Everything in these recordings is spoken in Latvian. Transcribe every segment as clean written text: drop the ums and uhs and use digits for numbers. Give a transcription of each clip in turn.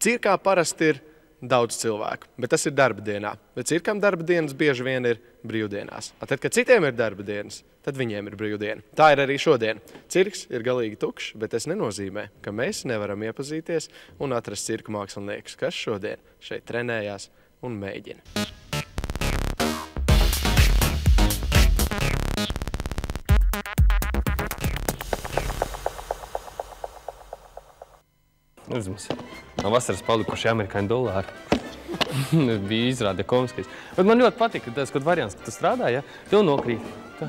Cirkā parasti ir daudz cilvēku, bet tas ir darba dienā. Bet cirkam darba dienas bieži vien ir brīvdienās. Tad, kad citiem ir darba dienas, tad viņiem ir brīvdiena. Tā ir arī šodien. Cirks ir galīgi tukšs, bet tas nenozīmē, ka mēs nevaram iepazīties un atrast cirku māksliniekus, kas šodien šeit trenējās un mēģina. Redzams, no vasaras palikuši amerikāņu dolāri. Bija izrāde komiskais. Bet man ļoti patīk, ka tas, kad variants, ka tu strādā, ja, tev nokrīt. Tā.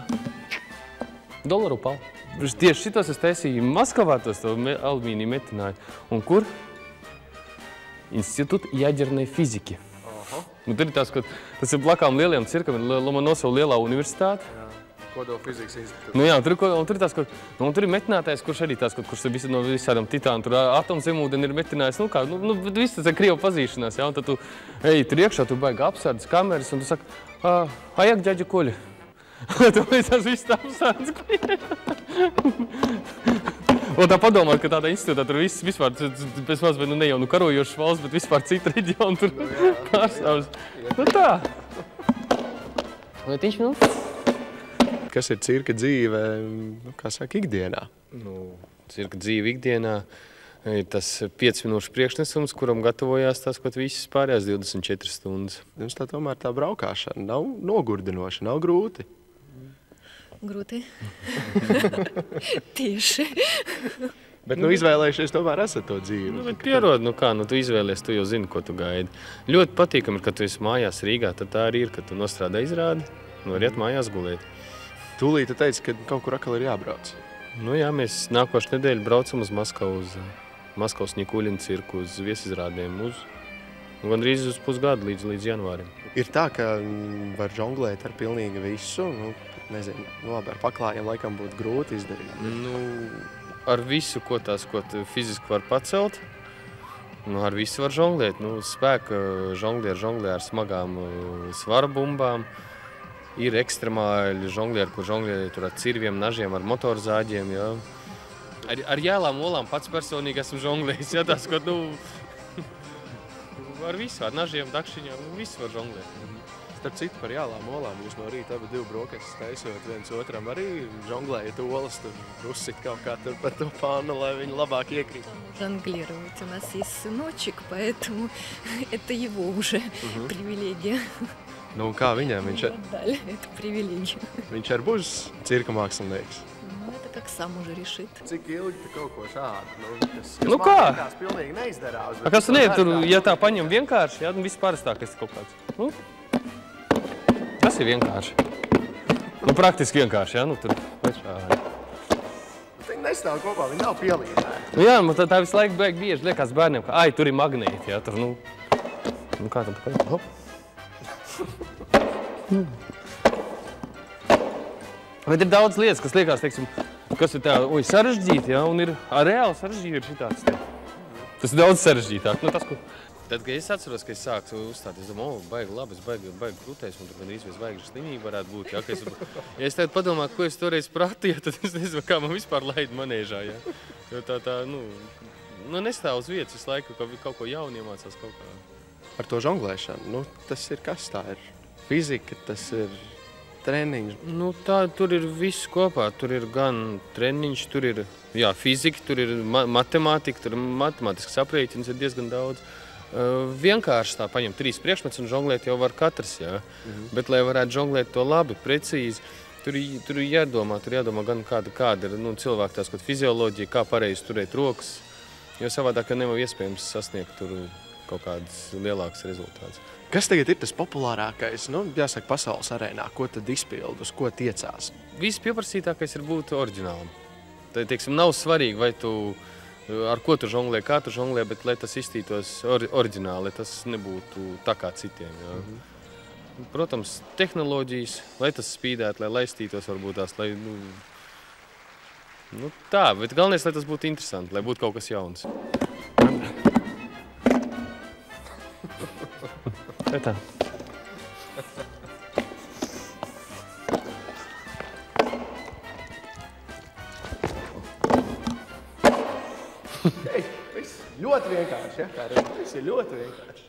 Dolaru pal. Tieši šitos es taisīju Maskavā, tos to alumīniju metināju. Un kur? Institūta jādernai fiziki. Un tur ir tās, ka tas ir blakām lieliem cirkam, ir Lomonosovu lielā universitāte. Kodofizikas institūts. Nu jā, un tur ir tās, un tur ir metinātājs, kurš arī tās, kurš no visādām titānu, tur atomzemūdeni ir metinājis, viss tas ir Krievu pazīšanās, jā, un tad tu ej tur iekšā, tu baigi apsardzes kameras, un tu saki, ajak, ģaģa Koļa. Tu līdz tās viss tā apsardzes Koļa. Un tā padomāt, ka tādā institūtā tur viss vispār, pēc maz, ne jau karojošas valsts, bet vispār cita reģiona tur pārstāvs. Nu tā. Bet viņš, Kas ir cirka dzīve, kā saka, ikdienā? Cirka dzīve ikdienā ir tas 5 minūšu priekšnesums, kuram gatavojās tās kaut visas pārējās 24 stundas. Jums tā tomēr tā braukāšana nav nogurdinoša, nav grūti? Grūti. Tieši. Bet izvēlējušies tomēr esat to dzīvi. Bet pierod, tu izvēlies, tu jau zini, ko tu gaidi. Ļoti patīkami ir, kad tu esi mājās Rīgā, tad tā arī ir, kad tu nostrādā izrādi, iet mājās gulēt. Tūlīt tu teici, ka kaut kur atkal ir jābrauc. Jā, mēs nākošu nedēļu braucam uz Maskavu, uz Maskavas Ņikuļina cirku, uz viesizrādēm, gandrīz uz pusgadu līdz janvārim. Ir tā, ka var žonglēt ar pilnīgi visu, nezinu, labi, ar paklājiem laikam būtu grūti izdarīt. Ar visu, ko fiziski var pacelt, ar visu var žonglēt. Spēka žonglē ar smagām svara bumbām. Ir ekstremāļi žonglieri, kur žonglieri tur ar cirviem, nažiem, ar motorzāģiem, jā. Ar jēlām olām pats personīgi esmu žonglējis, jā, tās, ar visu, ar nažiem, dakšiņiem, visu var žonglēt. Starp citu par jēlām olām, jūs no rīta abi divi brokastis taisot viens otram arī žonglējat olas, tur uzsit kaut kā tur par to pānu, lai viņi labāk iekrīt. Жонглировать. У нас есть сыночек, поэтому это его уже привилегия. Kā viņam? Это привилегия. Viņš arī būs cirka mākslinieks. Это как сам уже решит. Cik ilgi tu kaut ko šādu? Kas kā? Tās pilnīgi neizdarās. Kas tur, ja tā paņem vienkārši, jā, viss pārstākais kaut kāds. Tas ir vienkārši. Praktiski vienkārši, jā, tur šādi. Viņi nestāv kopā, viņi nav pielīdzēti. Jā, tā visu laiku bieži liekas bērniem, ka tur ir magnēti, jā, tur, kā tam paņem? Bet ir daudz lietas, kas liekas, teiksim, kas ir tā, sarežģīti, jā, un ir reāli sarežģīti ir šitāds. Tas ir daudz sarežģītāk. Tad, kad es atceros, ka es sāku uzstāt, es domāju, baigi labi, es baigi krūtēs, un tur gandrīz zvaigžņu slimība varētu būt, jā, ja es tagad padomāju, ko es toreiz prātīju, tad es nezinu, kā man vispār laid manēžā, jā. Jo tā, nestāv uz vietas visu laiku, kaut ko jaunu iemācās kaut kā. Par to žonglēšanu, tas ir kas tā ir? Fizika, tas ir treniņš. Tur ir viss kopā. Tur ir gan treniņš, tur ir fizika, tur ir matemātika, tur ir matemātisks aprēķins, ir diezgan daudz. Vienkārši tā paņem 3 priekšmets un žonglēt jau var katrs, jā. Bet, lai varētu žonglēt to labi, precīzi, tur ir jādomā gan kāda ir cilvēka tās fizioloģija, kā pareizi turēt rokas, jo savādāk nevar iespējams sasniegt tur kaut kādas lielākas rezultātus. Kas tagad ir tas populārākais, jāsaka, pasaules arēnā? Ko tad izpild, uz ko tiecās? Viss pieprasītākais ir būt oriģinālam. Teiksim, nav svarīgi, vai tu ar ko tu žonglē, kā tu žonglē, bet lai tas izstītos oriģināli, lai tas nebūtu tā kā citiem. Jā. Protams, tehnoloģijas, lai tas spīdētu, lai laistītos varbūt tās, lai, tā, bet galvenais, lai tas būtu interesanti, lai būtu kaut kas jauns. Tā. Ei, viss. Ļoti vienkārši, ja? Kā redz, viss ir ļoti vienkārši.